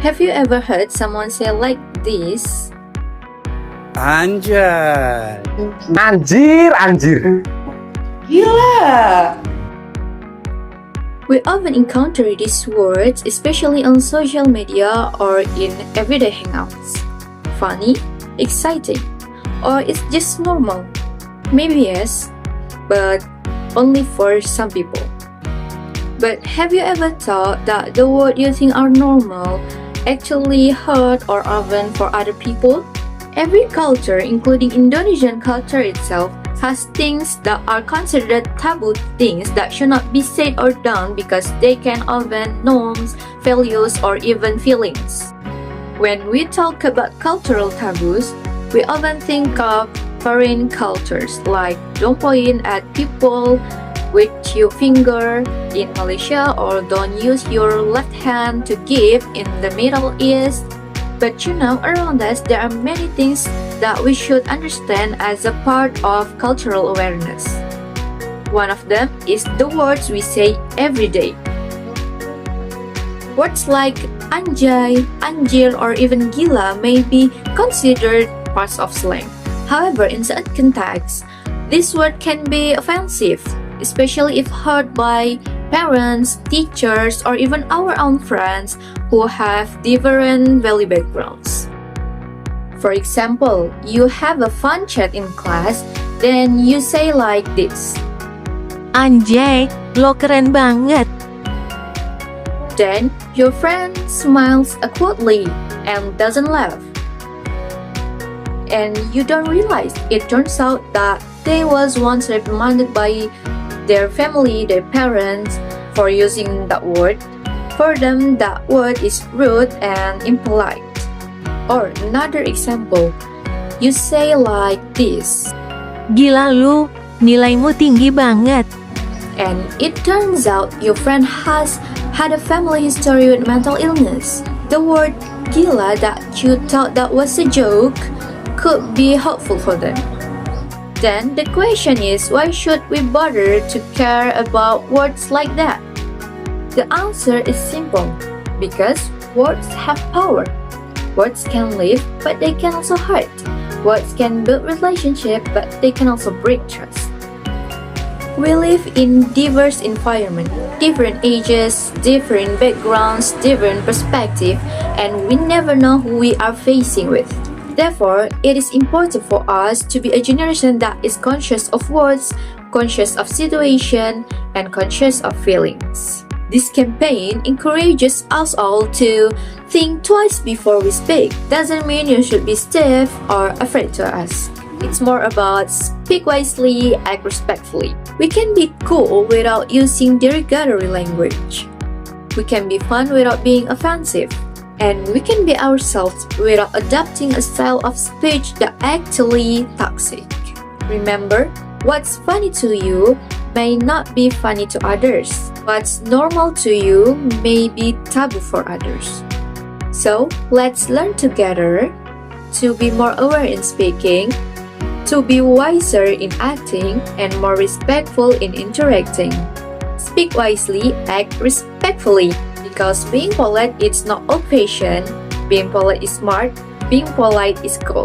Have you ever heard someone say like this? Anjay. Anjir. Gila. We often encounter these words, especially on social media or in everyday hangouts. Funny, exciting, or it's just normal. Maybe yes, but only for some people. But have you ever thought that the words you think are normal actually hurt or often for other people? Every culture, including Indonesian culture itself, has things that are considered taboo, things that should not be said or done because they can offend norms, values, or even feelings. When we talk about cultural taboos, we often think of foreign cultures like don't point at people with your finger in Malaysia or don't use your left hand to give in the Middle East. But around us there are many things that we should understand as a part of cultural awareness. One of them is the words we say every day. Words like anjay, anjir, or even gila may be considered parts of slang. However, in certain contexts, this word can be offensive, especially if heard by parents, teachers, or even our own friends who have different value backgrounds. For example, you have a fun chat in class, then you say like this. Anjay, lo keren banget. Then your friend smiles awkwardly and doesn't laugh. And you don't realize it turns out that they was once reprimanded by their family, their parents, for using that word. For them, that word is rude and impolite. Or another example, you say like this. Gila lu, nilaimu tinggi banget. And it turns out your friend has had a family history with mental illness. The word gila that you thought that was a joke could be hurtful for them. Then the question is, why should we bother to care about words like that? The answer is simple, because words have power. Words can live, but they can also hurt. Words can build relationship, but they can also break trust. We live in diverse environment, different ages, different backgrounds, different perspective, and we never know who we are facing with. Therefore, it is important for us to be a generation that is conscious of words, conscious of situation, and conscious of feelings. This campaign encourages us all to think twice before we speak. Doesn't mean you should be stiff or afraid to ask. It's more about speak wisely, act respectfully. We can be cool without using derogatory language. We can be fun without being offensive. And we can be ourselves without adopting a style of speech that actually toxic. Remember, what's funny to you may not be funny to others. What's normal to you may be taboo for others. So, let's learn together to be more aware in speaking, to be wiser in acting, and more respectful in interacting. Speak wisely, act respectfully. Because being polite is not old-fashioned, being polite is smart, being polite is cool.